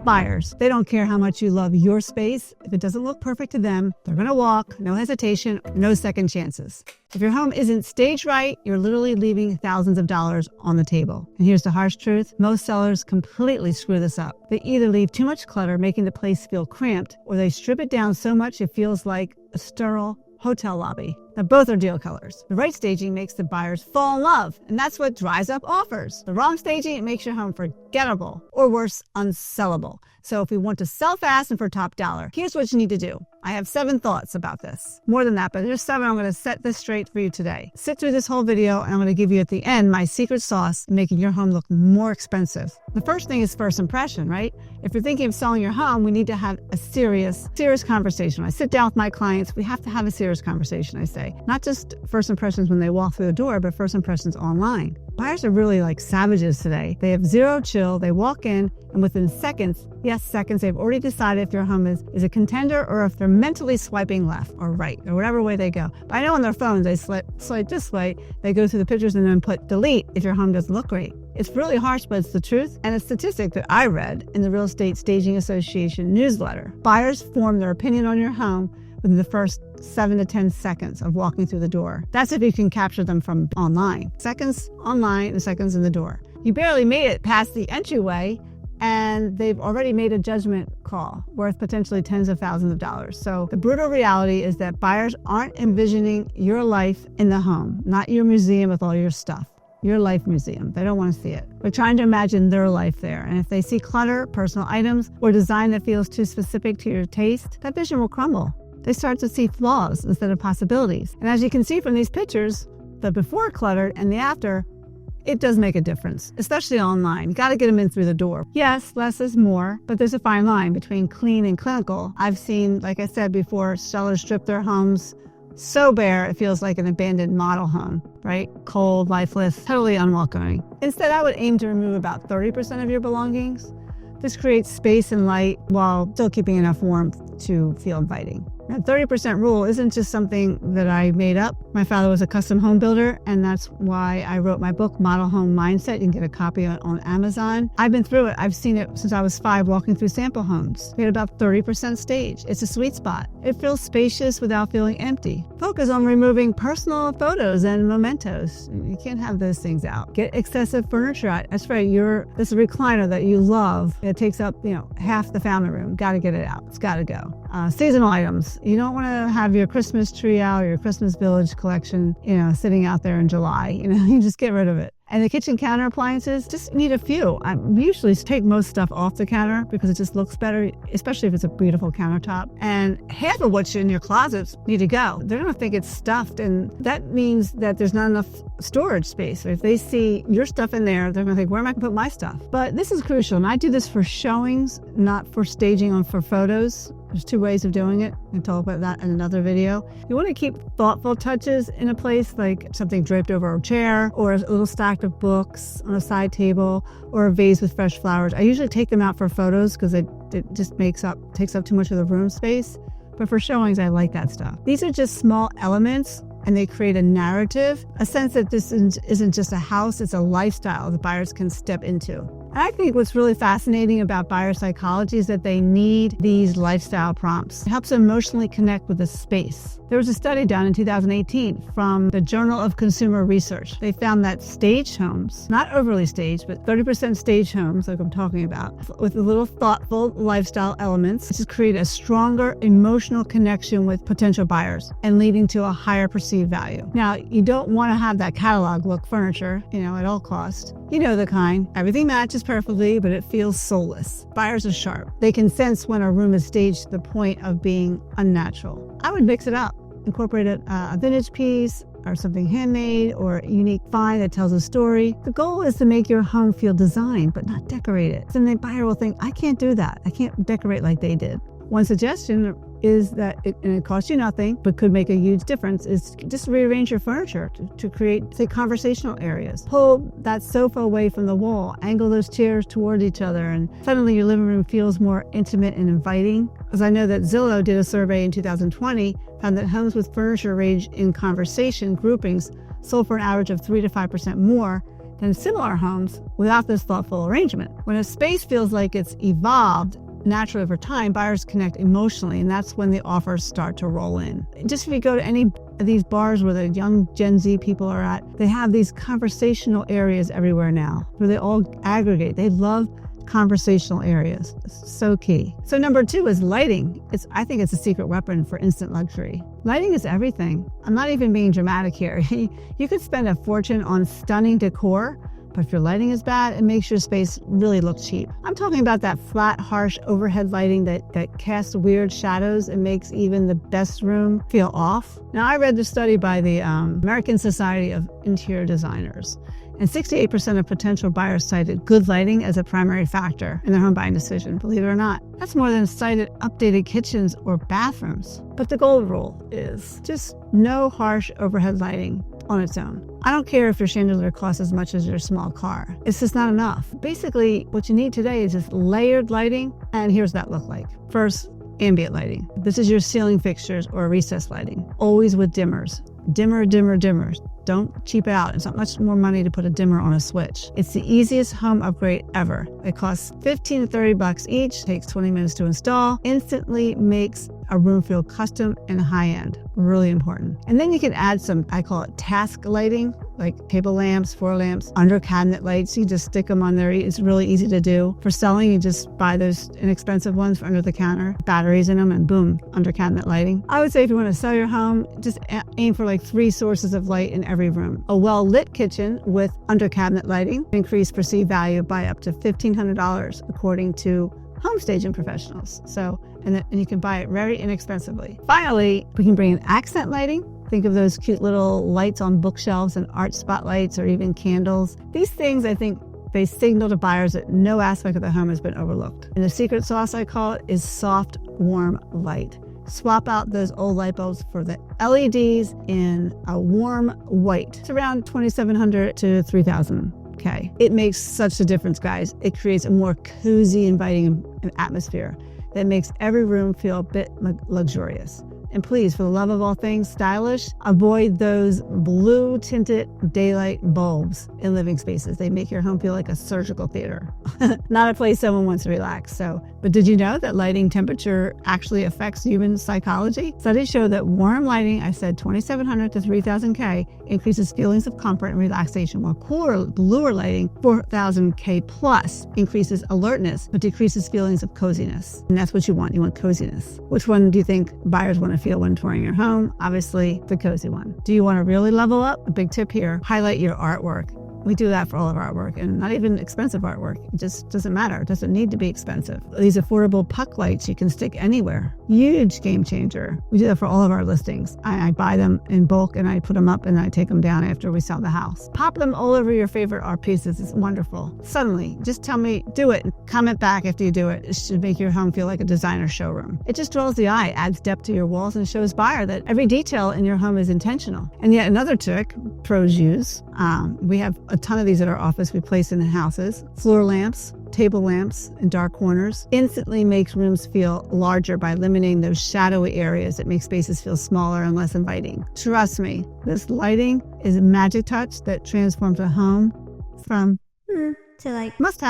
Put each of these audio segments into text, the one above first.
Buyers, they don't care how much you love your space. If it doesn't look perfect to them, they're going to walk, no hesitation, no second chances. If your home isn't staged right, you're literally leaving thousands of dollars on the table. And here's the harsh truth. Most sellers completely screw this up. They either leave too much clutter, making the place feel cramped, or they strip it down so much it feels like a sterile hotel lobby. Now, both are deal killers. The right staging makes the buyers fall in love, and that's what dries up offers. The wrong staging, it makes your home forgettable, or worse, unsellable. So if we want to sell fast and for top dollar, here's what you need to do. I have 7 thoughts about this. More than that, but there's 7. I'm going to set this straight for you today. Sit through this whole video, and I'm going to give you at the end my secret sauce making your home look more expensive. The first thing is first impression, right? If you're thinking of selling your home, we need to have a serious conversation. I sit down with my clients. We have to have a serious conversation, I say. Not just first impressions when they walk through the door, but first impressions online. Buyers are really like savages today. They have zero chill. They walk in, and within seconds, yes, seconds, they've already decided if your home is a contender or if they're mentally swiping left or right or whatever way they go. But I know on their phones, they swipe this way. They go through the pictures and then put delete if your home doesn't look great. It's really harsh, but it's the truth. And a statistic that I read in the Real Estate Staging Association newsletter. Buyers form their opinion on your home within the first 7 to 10 seconds of walking through the door. That's if you can capture them from online. Seconds online and seconds in the door. You barely made it past the entryway, and they've already made a judgment call worth potentially tens of thousands of dollars. So the brutal reality is that buyers aren't envisioning your life in the home, not your museum with all your stuff. Your life museum. They don't want to see it. We're trying to imagine their life there. And if they see clutter, personal items, or design that feels too specific to your taste, that vision will crumble. They start to see flaws instead of possibilities. And as you can see from these pictures, the before cluttered and the after, it does make a difference, especially online. You got to get them in through the door. Yes, less is more, but there's a fine line between clean and clinical. I've seen, like I said before, sellers strip their homes so bare it feels like an abandoned model home, right? Cold, lifeless, totally unwelcoming. Instead, I would aim to remove about 30% of your belongings. This creates space and light while still keeping enough warmth to feel inviting. That 30% rule isn't just something that I made up. My father was a custom home builder, and that's why I wrote my book, Model Home Mindset. You can get a copy on Amazon. I've been through it. I've seen it since I was 5 walking through sample homes. We had about 30% stage. It's a sweet spot. It feels spacious without feeling empty. Focus on removing personal photos and mementos. You can't have those things out. Get excessive furniture out. That's right. This recliner that you love, it takes up, half the family room. Got to get it out. It's got to go. Seasonal items. You don't want to have your Christmas tree out or your Christmas village collection, sitting out there in July. You just get rid of it. And the kitchen counter appliances, just need a few. I usually take most stuff off the counter because it just looks better, especially if it's a beautiful countertop. And half of what's in your closets need to go. They're going to think it's stuffed, and that means that there's not enough storage space. If they see your stuff in there, they're going to think, where am I going to put my stuff? But this is crucial, and I do this for showings, not for staging or for photos. There's 2 ways of doing it. I'll talk about that in another video. You want to keep thoughtful touches in a place, like something draped over a chair or a little stack of books on a side table or a vase with fresh flowers. I usually take them out for photos because it just takes up too much of the room space. But for showings, I like that stuff. These are just small elements, and they create a narrative, a sense that this isn't just a house, it's a lifestyle that buyers can step into. And I think what's really fascinating about buyer psychology is that they need these lifestyle prompts. It helps them emotionally connect with the space. There was a study done in 2018 from the Journal of Consumer Research. They found that staged homes, not overly staged, but 30% staged homes, like I'm talking about, with a little thoughtful lifestyle elements, just create a stronger emotional connection with potential buyers and leading to a higher perceived value. Now, you don't want to have that catalog look furniture, at all costs. You know the kind. Everything matches perfectly, but it feels soulless. Buyers are sharp. They can sense when a room is staged to the point of being unnatural. I would mix it up. Incorporate a vintage piece or something handmade or a unique find that tells a story. The goal is to make your home feel designed, but not decorated. Then the buyer will think, I can't do that. I can't decorate like they did. One suggestion is that, and it costs you nothing, but could make a huge difference, is just rearrange your furniture to create, say, conversational areas. Pull that sofa away from the wall, angle those chairs toward each other, and suddenly your living room feels more intimate and inviting. As I know that Zillow did a survey in 2020, found that homes with furniture arranged in conversation groupings sold for an average of 3 to 5% more than similar homes without this thoughtful arrangement. When a space feels like it's evolved naturally over time, buyers connect emotionally, and that's when the offers start to roll in. Just if you go to any of these bars where the young Gen Z people are at, they have these conversational areas everywhere now where they all aggregate. They love conversational areas. It's so key. So number 2 is lighting. I think it's a secret weapon for instant luxury. Lighting is everything. I'm not even being dramatic here. You could spend a fortune on stunning decor, but if your lighting is bad, it makes your space really look cheap. I'm talking about that flat, harsh overhead lighting that casts weird shadows and makes even the best room feel off. Now, I read the study by the American Society of Interior Designers, and 68% of potential buyers cited good lighting as a primary factor in their home buying decision, believe it or not. That's more than cited updated kitchens or bathrooms. But the gold rule is just no harsh overhead lighting on its own. I don't care if your chandelier costs as much as your small car. It's just not enough. Basically, what you need today is just layered lighting, and here's what that look like. First, ambient lighting. This is your ceiling fixtures or recessed lighting, always with dimmers. Dimmer, dimmer, dimmer. Don't cheap out. It's not much more money to put a dimmer on a switch. It's the easiest home upgrade ever. It costs $15 to $30 each, takes 20 minutes to install, instantly makes a room feel custom and high-end. Really important. And then you can add some, I call it task lighting, like table lamps, floor lamps, under cabinet lights. You just stick them on there. It's really easy to do. For selling, you just buy those inexpensive ones for under the counter, batteries in them, and boom, under cabinet lighting. I would say if you want to sell your home, just aim for like 3 sources of light in every room. A well-lit kitchen with under cabinet lighting increase perceived value by up to $1,500 according to home staging professionals. And you can buy it very inexpensively. Finally, we can bring in accent lighting. Think of those cute little lights on bookshelves and art spotlights or even candles. These things, I think, they signal to buyers that no aspect of the home has been overlooked. And the secret sauce, I call it, is soft, warm light. Swap out those old light bulbs for the LEDs in a warm white. It's around $2,700 to $3,000. Okay. It makes such a difference, guys. It creates a more cozy, inviting atmosphere that makes every room feel a bit luxurious. And please, for the love of all things stylish, avoid those blue tinted daylight bulbs in living spaces. They make your home feel like a surgical theater, not a place someone wants to relax. But did you know that lighting temperature actually affects human psychology? Studies show that warm lighting, I said 2,700 to 3,000 K, increases feelings of comfort and relaxation, while cooler, bluer lighting, 4,000 K plus, increases alertness, but decreases feelings of coziness. And that's what you want. You want coziness. Which one do you think buyers want to feel when touring your home? Obviously, the cozy one. Do you want to really level up? A big tip here, highlight your artwork. We do that for all of our artwork, and not even expensive artwork. It just doesn't matter. It doesn't need to be expensive. These affordable puck lights you can stick anywhere. Huge game changer. We do that for all of our listings. I buy them in bulk and I put them up and I take them down after we sell the house. Pop them all over your favorite art pieces. It's wonderful. Suddenly, just tell me, do it. Comment back after you do it. It should make your home feel like a designer showroom. It just draws the eye, adds depth to your walls, and shows buyer that every detail in your home is intentional. And yet another trick pros use, we have a ton of these at our office we place in the houses. Floor lamps, table lamps in dark corners instantly makes rooms feel larger by eliminating those shadowy areas that make spaces feel smaller and less inviting. Trust me, this lighting is a magic touch that transforms a home from to like, I must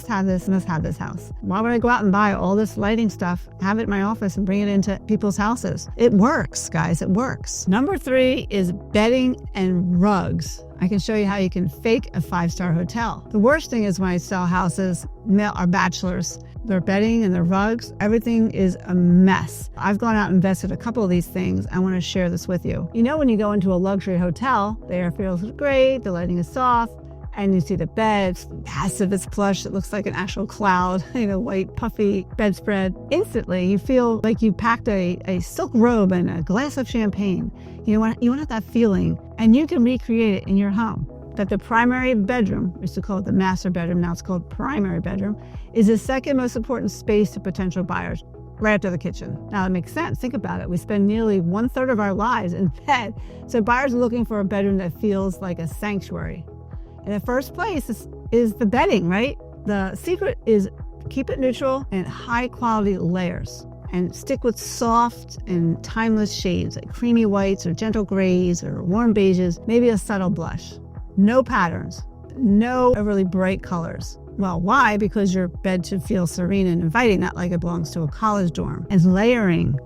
have this house. Why would I go out and buy all this lighting stuff, have it in my office, and bring it into people's houses? It works, guys, it works. Number 3 is bedding and rugs. I can show you how you can fake a 5-star hotel. The worst thing is when I sell houses, our bachelors, their bedding and their rugs, everything is a mess. I've gone out and invested a couple of these things. I want to share this with you. You know, when you go into a luxury hotel, the air feels great, the lighting is soft, and you see the bed, it's massive, it's plush, it looks like an actual cloud, white, puffy bedspread. Instantly, you feel like you packed a silk robe and a glass of champagne. You want that feeling, and you can recreate it in your home. That the primary bedroom, we used to call it the master bedroom, now it's called primary bedroom, is the second most important space to potential buyers, right after the kitchen. Now, it makes sense. Think about it. We spend nearly 1/3 of our lives in bed, so buyers are looking for a bedroom that feels like a sanctuary. In the first place is the bedding, right? The secret is keep it neutral and high quality layers, and stick with soft and timeless shades like creamy whites or gentle grays or warm beiges, maybe a subtle blush. No patterns. no overly bright colors. Well, why? Because your bed should feel serene and inviting, not like it belongs to a college dorm. And layering,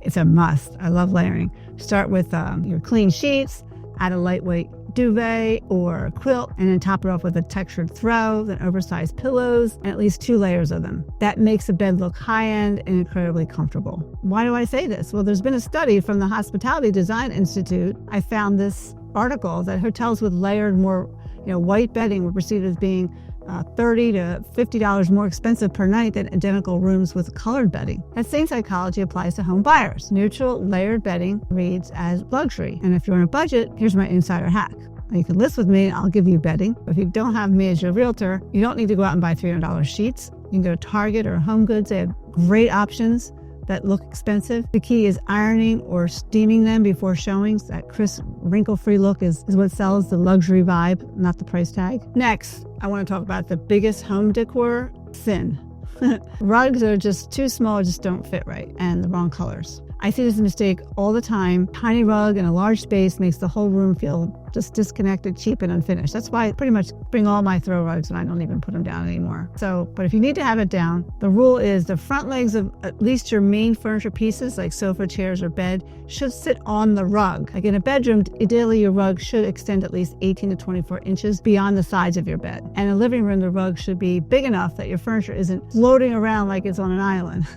it's a must. I love layering. Start with your clean sheets, add a lightweight duvet or a quilt, and then top it off with a textured throw, then oversized pillows, and at least 2 layers of them. That makes the bed look high-end and incredibly comfortable. Why do I say this? Well, there's been a study from the Hospitality Design Institute. I found this article that hotels with layered, more white bedding were perceived as being $30 to $50 more expensive per night than identical rooms with colored bedding. That same psychology applies to home buyers. Neutral layered bedding reads as luxury. And if you're on a budget, here's my insider hack. You can list with me, I'll give you bedding. If you don't have me as your realtor, you don't need to go out and buy $300 sheets. You can go to Target or Home Goods. They have great options that look expensive. The key is ironing or steaming them before showings. That crisp, wrinkle-free look is what sells the luxury vibe, not the price tag. Next, I want to talk about the biggest home decor sin. Rugs are just too small or just don't fit right, and the wrong colors. I see this mistake all the time. Tiny rug in a large space makes the whole room feel just disconnected, cheap, and unfinished. That's why I pretty much bring all my throw rugs and I don't even put them down anymore. But if you need to have it down, the rule is the front legs of at least your main furniture pieces, like sofa, chairs, or bed, should sit on the rug. Like in a bedroom, ideally your rug should extend at least 18 to 24 inches beyond the sides of your bed. And in a living room, the rug should be big enough that your furniture isn't floating around like it's on an island.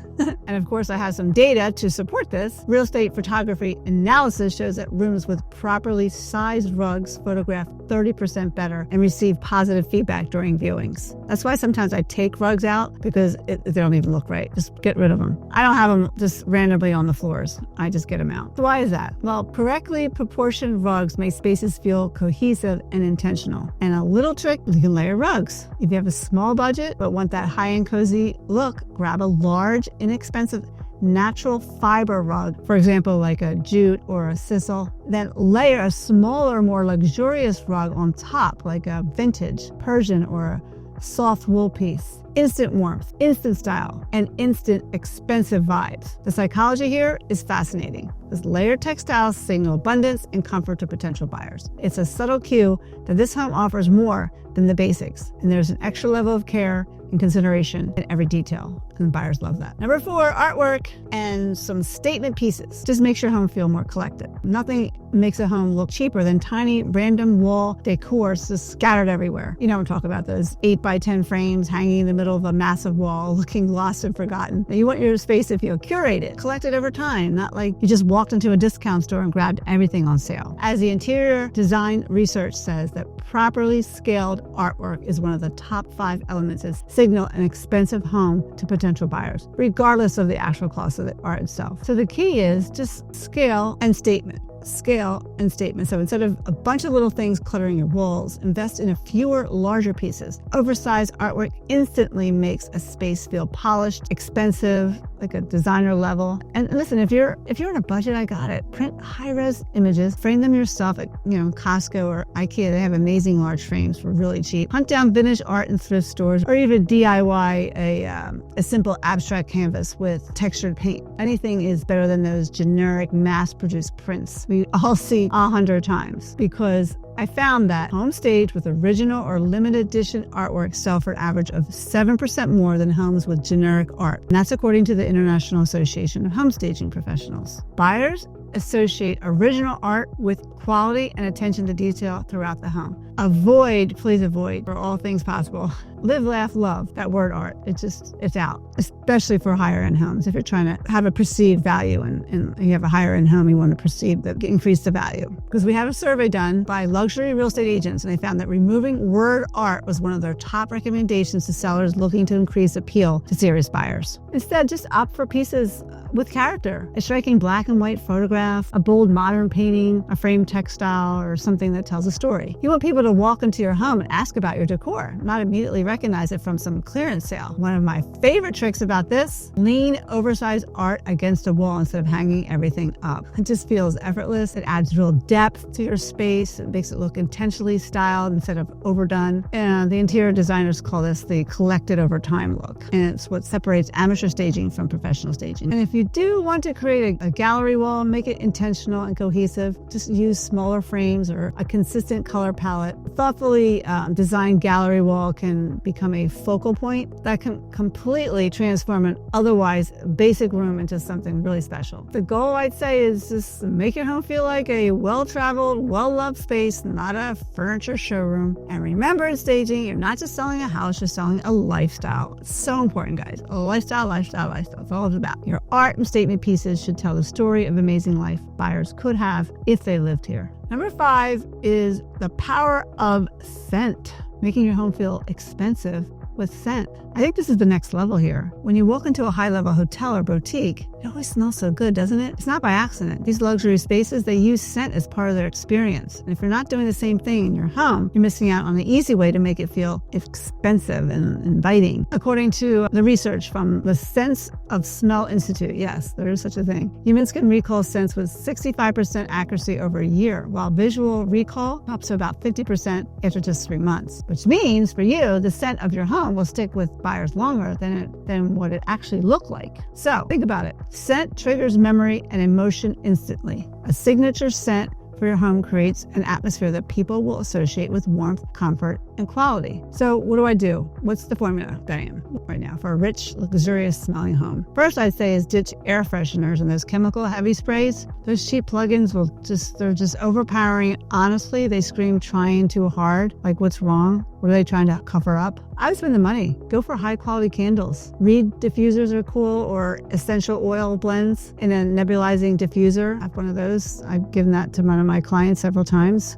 And of course, I have some data to support this. Real estate photography analysis shows that rooms with properly sized rugs photograph 30% better and receive positive feedback during viewings. That's why sometimes I take rugs out, because they don't even look right. Just get rid of them. I don't have them just randomly on the floors. I just get them out. So why is that? Well, correctly proportioned rugs make spaces feel cohesive and intentional. And a little trick, you can layer rugs. If you have a small budget but want that high-end cozy look, grab a large, inexpensive natural fiber rug, for example, like a jute or a sisal. Then layer a smaller, more luxurious rug on top, like a vintage Persian or a soft wool piece. Instant warmth, instant style, and instant expensive vibes. The psychology here is fascinating. This layered textiles signal abundance and comfort to potential buyers. It's a subtle cue that this home offers more than the basics, and there's an extra level of care and consideration in every detail, and buyers love that. Number 4, artwork and some statement pieces. Just makes your home feel more collected. Nothing makes a home look cheaper than tiny random wall decor just scattered everywhere. You know what I'm talking about, those 8x10 frames hanging in the middle of a massive wall looking lost and forgotten. Now, you want your space to feel curated, collected over time, not like you just walked into a discount store and grabbed everything on sale. As the interior design research says, that properly scaled artwork is one of the top 5 elements that signal an expensive home to potential buyers, regardless of the actual cost of the art itself. So the key is just scale and statement. Scale and statement. So instead of a bunch of little things cluttering your walls, invest in a fewer, larger pieces. Oversized artwork instantly makes a space feel polished, expensive, like a designer level. And listen, if you're on a budget, I got it. Print high-res images, frame them yourself at Costco or IKEA. They have amazing large frames for really cheap. Hunt down vintage art in thrift stores, or even DIY a simple abstract canvas with textured paint. Anything is better than those generic mass-produced prints we all see 100 times, because I found that home staged with original or limited edition artwork sell for an average of 7% more than homes with generic art. And that's according to the International Association of Home Staging Professionals. Buyers associate original art with quality and attention to detail throughout the home. Please avoid, for all things possible, live, laugh, love, that word art. It's out, especially for higher end homes. If you're trying to have a perceived value and you have a higher end home, you want to perceive that, increase the value. Because we have a survey done by luxury real estate agents, and they found that removing word art was one of their top recommendations to sellers looking to increase appeal to serious buyers. Instead, just opt for pieces with character. A striking black and white photograph, a bold modern painting, a framed textile, or something that tells a story. You want people to walk into your home and ask about your decor, not immediately recognize recognize it from some clearance sale. One of my favorite tricks about this, lean oversized art against a wall instead of hanging everything up. It just feels effortless. It adds real depth to your space. It makes it look intentionally styled instead of overdone. And the interior designers call this the collected over time look. And it's what separates amateur staging from professional staging. And if you do want to create a gallery wall, make it intentional and cohesive, just use smaller frames or a consistent color palette. Thoughtfully designed gallery wall can become a focal point that can completely transform an otherwise basic room into something really special. The goal, I'd say, is just make your home feel like a well-traveled, well-loved space, not a furniture showroom. And remember, in staging, you're not just selling a house, you're selling a lifestyle. It's so important, guys. A lifestyle, lifestyle, lifestyle. It's all it's about. Your art and statement pieces should tell the story of amazing life buyers could have if they lived here. Number 5 is the power of scent, making your home feel expensive with scent. I think this is the next level here. When you walk into a high-level hotel or boutique, it always smells so good, doesn't it? It's not by accident. These luxury spaces, they use scent as part of their experience. And if you're not doing the same thing in your home, you're missing out on the easy way to make it feel expensive and inviting. According to the research from the Sense of Smell Institute, yes, there is such a thing. Humans can recall scents with 65% accuracy over a year, while visual recall drops to about 50% after just 3 months, which means for you, the scent of your home will stick with buyers longer than what it actually looked like. So think about it. Scent triggers memory and emotion instantly. A signature scent for your home creates an atmosphere that people will associate with warmth, comfort, and quality. So what do? What's the formula that I am right now for a rich, luxurious smelling home? First, I'd say is ditch air fresheners and those chemical heavy sprays. Those cheap plugins they're just overpowering. Honestly, they scream trying too hard. Like, what's wrong? What are they trying to cover up? I would spend the money. Go for high quality candles. Reed diffusers are cool, or essential oil blends in a nebulizing diffuser. I have one of those. I've given that to one of my clients several times.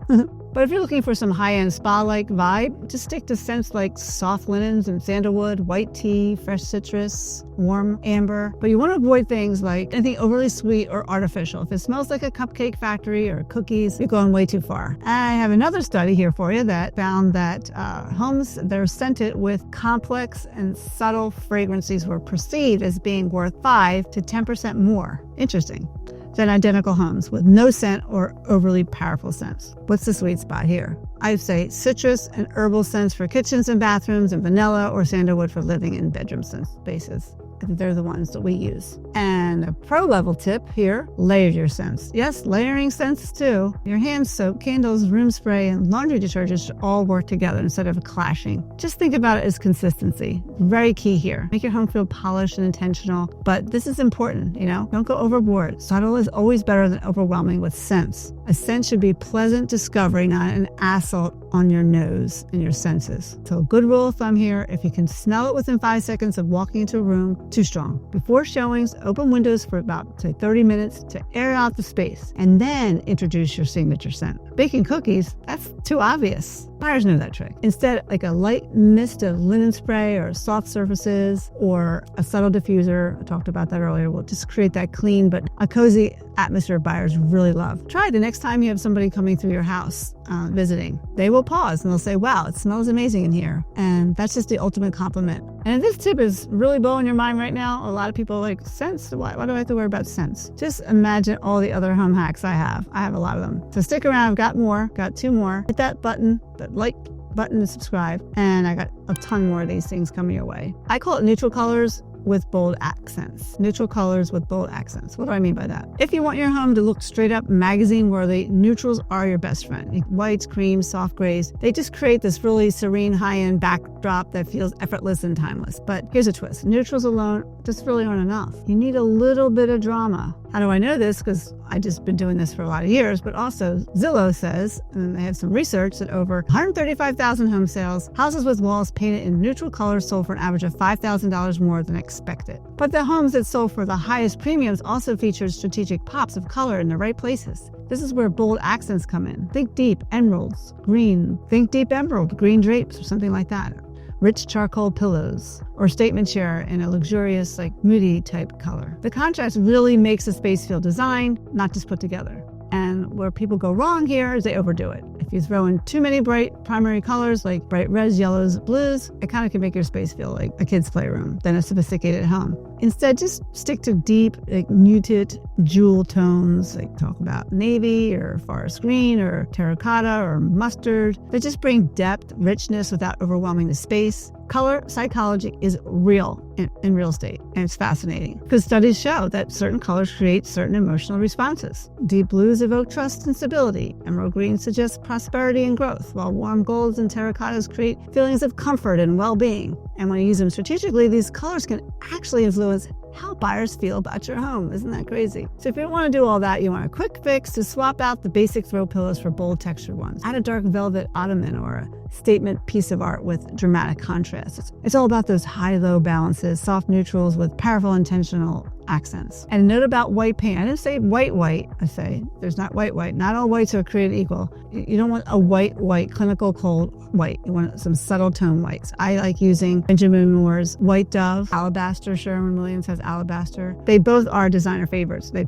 But if you're looking for some high-end spa-like vibe, just stick to scents like soft linens and sandalwood, white tea, fresh citrus, warm amber. But you want to avoid things like anything overly sweet or artificial. If it smells like a cupcake factory or cookies, you're going way too far. I have another study here for you that found that homes that are scented with complex and subtle fragrances were perceived as being worth 5 to 10% more. Interesting. Than identical homes with no scent or overly powerful scents. What's the sweet spot here? I'd say citrus and herbal scents for kitchens and bathrooms, and vanilla or sandalwood for living and bedroom spaces. They're the ones that we use. And a pro level tip here, layer your scents. Yes, layering scents too. Your hand soap, candles, room spray, and laundry detergent should all work together instead of clashing. Just think about it as consistency. Very key here. Make your home feel polished and intentional, but this is important, Don't go overboard. Subtle is always better than overwhelming with scents. A scent should be pleasant discovery, not an assault on your nose and your senses. So a good rule of thumb here, if you can smell it within 5 seconds of walking into a room, too strong. Before showings, open windows for about, say, 30 minutes to air out the space, and then introduce your signature scent. Baking cookies, that's too obvious. Buyers know that trick. Instead, like a light mist of linen spray or soft surfaces or a subtle diffuser, I talked about that earlier, will just create that clean but a cozy atmosphere buyers really love. Try it the next time you have somebody coming through your house visiting. They will pause and they'll say, wow, it smells amazing in here. And that's just the ultimate compliment. And if this tip is really blowing your mind right now, a lot of people are like, scents? Why do I have to worry about scents? Just imagine all the other home hacks I have. I have a lot of them. So stick around. I've got 2 more. Hit that button, that like button to subscribe. And I got a ton more of these things coming your way. I call it neutral colors with bold accents. Neutral colors with bold accents. What do I mean by that? If you want your home to look straight up magazine worthy, neutrals are your best friend. Whites, creams, soft grays, they just create this really serene high-end backdrop that feels effortless and timeless. But here's a twist. Neutrals alone just really aren't enough. You need a little bit of drama. How do I know this? Because I've just been doing this for a lot of years, but also Zillow says, and they have some research, that over 135,000 home sales, houses with walls painted in neutral colors sold for an average of $5,000 more than expected. But the homes that sold for the highest premiums also featured strategic pops of color in the right places. This is where bold accents come in. Think deep emeralds, green. Think deep emerald, green drapes, or something like that. Rich charcoal pillows, or statement chair in a luxurious, moody type color. The contrast really makes the space feel designed, not just put together. And where people go wrong here is they overdo it. If If you throw in too many bright primary colors like bright reds, yellows, blues, it kind of can make your space feel like a kid's playroom than a sophisticated home. Instead, just stick to deep, like muted jewel tones, like talk about navy or forest green or terracotta or mustard. They just bring depth, richness without overwhelming the space. Color psychology is real in real estate, and it's fascinating because studies show that certain colors create certain emotional responses. Deep blues evoke trust and stability. Emerald green suggests prosperity and growth, while warm golds and terracottas create feelings of comfort and well-being. And when you use them strategically, these colors can actually influence how buyers feel about your home. Isn't that crazy? So if you don't want to do all that, you want a quick fix to swap out the basic throw pillows for bold textured ones. Add a dark velvet ottoman or a statement piece of art with dramatic contrast. It's all about those high-low balances, soft neutrals with powerful intentional accents. And a note about white paint. I didn't say white, I say there's not white. Not all whites are created equal. You don't want a white, clinical cold white. You want some subtle tone whites. I like using Benjamin Moore's White Dove, Alabaster. Sherwin-Williams has Alabaster. They both are designer favorites. They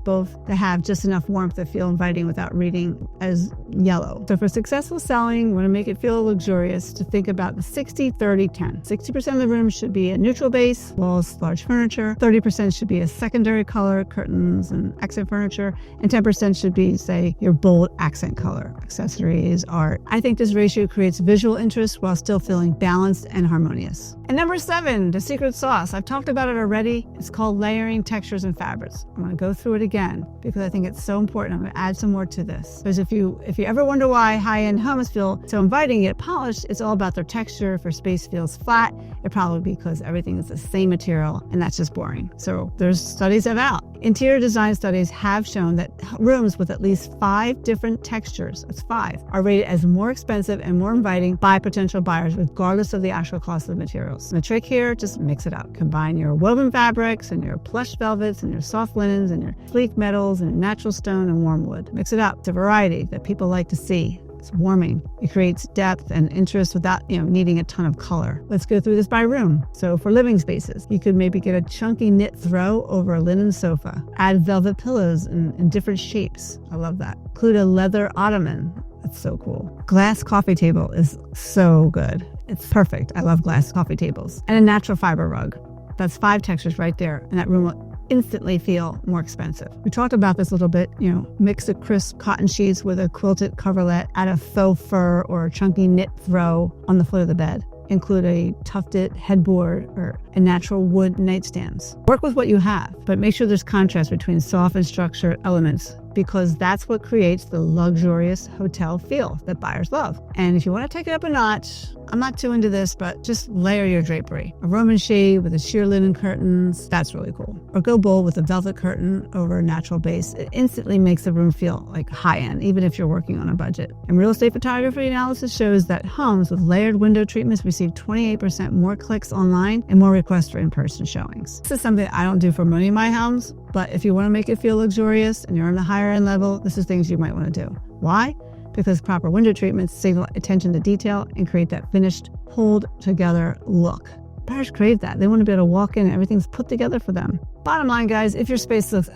have just enough warmth to feel inviting without reading as yellow. So for successful selling, you want to make it feel luxurious, to think about the 60-30-10. 60% of the room should be a neutral base, walls, large furniture. 30% should be a secondary color, curtains and accent furniture, and 10% should be, say, your bold accent color, accessories, art. I think this ratio creates visual interest while still feeling balanced and harmonious. And number 7, the secret sauce. I've talked about it already. It's called layering textures and fabrics. I'm going to go through it again because I think it's so important. I'm going to add some more to this. Because if you ever wonder why high-end homes feel so inviting yet polished, it's all about their texture. If your space feels flat, it's probably because everything is the same material, and that's just boring. So there's studies about. Interior design studies have shown that rooms with at least 5 different textures, that's 5, are rated as more expensive and more inviting by potential buyers, regardless of the actual cost of the materials. And the trick here, just mix it up. Combine your woven fabrics and your plush velvets and your soft linens and your sleek metals and natural stone and warm wood. Mix it up. It's a variety that people like to see. It's warming. It creates depth and interest without, needing a ton of color. Let's go through this by room. So for living spaces, you could maybe get a chunky knit throw over a linen sofa. Add velvet pillows in different shapes. I love that. Include a leather ottoman. That's so cool. Glass coffee table is so good. It's perfect. I love glass coffee tables. And a natural fiber rug. That's 5 textures right there. And that room will instantly feel more expensive. We talked about this a little bit, mix a crisp cotton sheets with a quilted coverlet, add a faux fur or a chunky knit throw on the foot of the bed. Include a tufted headboard or a natural wood nightstands. Work with what you have, but make sure there's contrast between soft and structured elements, because that's what creates the luxurious hotel feel that buyers love. And if you want to take it up a notch, I'm not too into this, but just layer your drapery. A Roman shade with a sheer linen curtains, that's really cool. Or go bold with a velvet curtain over a natural base. It instantly makes the room feel like high-end, even if you're working on a budget. And real estate photography analysis shows that homes with layered window treatments receive 28% more clicks online and more requests for in-person showings. This is something I don't do for many of my homes, but if you want to make it feel luxurious and you're on the higher end level, this is things you might want to do. Why? Because proper window treatments signal attention to detail and create that finished, pulled together look. Buyers crave that. They want to be able to walk in and everything's put together for them. Bottom line, guys, if your space looks,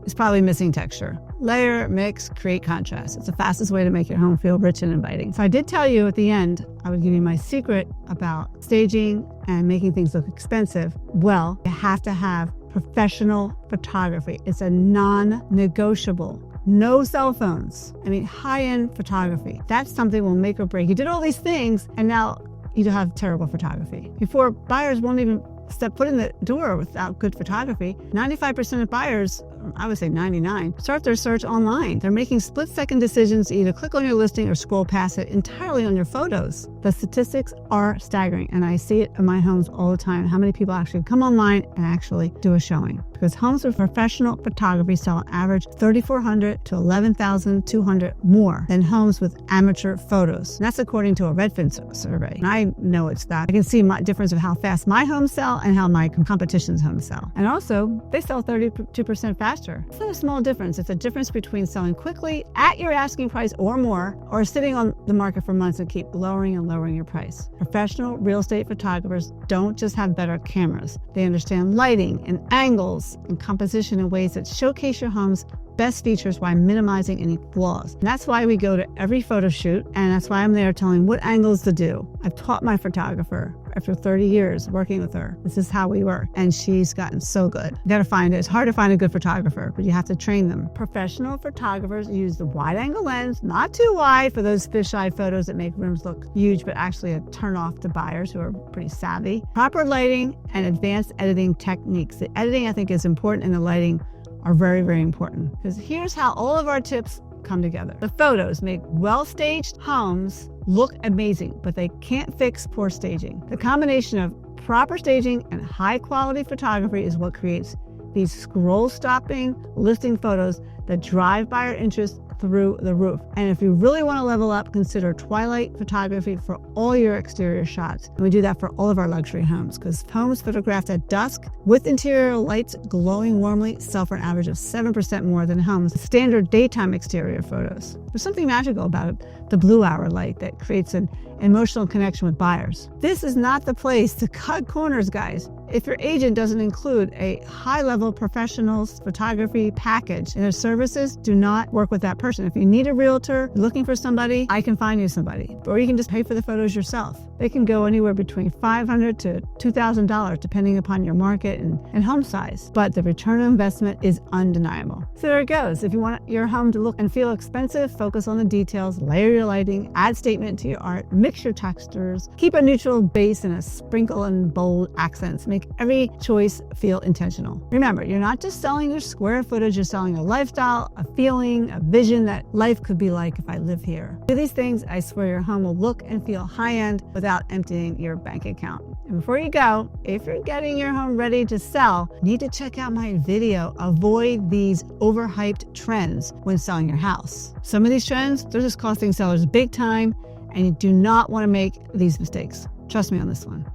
it's probably missing texture. Layer, mix, create contrast. It's the fastest way to make your home feel rich and inviting. So I did tell you at the end, I would give you my secret about staging and making things look expensive. Well, you have to have professional photography. It's a non-negotiable. No cell phones. High-end photography. That's something will make or break. You did all these things, and now you have terrible photography. Before, buyers won't even step foot in the door without good photography. 95% of buyers, I would say 99, start their search online. They're making split-second decisions to either click on your listing or scroll past it entirely on your photos. The statistics are staggering, and I see it in my homes all the time, how many people actually come online and actually do a showing. Because homes with professional photography sell on average $3,400 to $11,200 more than homes with amateur photos. And that's according to a Redfin survey. And I know it's that. I can see my difference of how fast my homes sell and how my competition's homes sell. And also, they sell 32% faster. It's not a small difference. It's a difference between selling quickly at your asking price or more, or sitting on the market for months and keep lowering and lowering your price. Professional real estate photographers don't just have better cameras. They understand lighting and angles and composition in ways that showcase your home's best features while minimizing any flaws. And that's why we go to every photo shoot, and that's why I'm there telling what angles to do. I've taught my photographer after 30 years working with her. This is how we work, and she's gotten so good. You gotta find it. It's hard to find a good photographer, but you have to train them. Professional photographers use the wide-angle lens, not too wide for those fisheye photos that make rooms look huge, but actually a turn-off to buyers who are pretty savvy. Proper lighting and advanced editing techniques. The editing, I think, is important, and the lighting are very, very important. Because here's how all of our tips come together. The photos make well-staged homes look amazing, but they can't fix poor staging. The combination of proper staging and high-quality photography is what creates these scroll-stopping listing photos that drive buyer interest through the roof. And if you really want to level up, consider twilight photography for all your exterior shots. And we do that for all of our luxury homes, because homes photographed at dusk with interior lights glowing warmly sell for an average of 7% more than homes with standard daytime exterior photos. There's something magical about the blue hour light that creates an emotional connection with buyers. This is not the place to cut corners, guys. If your agent doesn't include a high-level professionals photography package in their services, do not work with that person. If you need a realtor, looking for somebody, I can find you somebody. Or you can just pay for the photos yourself. They can go anywhere between $500 to $2,000, depending upon your market and home size. But the return on investment is undeniable. So there it goes. If you want your home to look and feel expensive, focus on the details, layer your lighting, add statement to your art, mix your textures, keep a neutral base and a sprinkle and bold accents. Make every choice feel intentional. Remember, you're not just selling your square footage, you're selling a lifestyle, a feeling, a vision that life could be like if I live here. Do these things, I swear your home will look and feel high-end without emptying your bank account. And before you go, if you're getting your home ready to sell, you need to check out my video, Avoid These Overhyped Trends When Selling Your House. Some of these trends, they're just costing sellers big time, and you do not want to make these mistakes. Trust me on this one.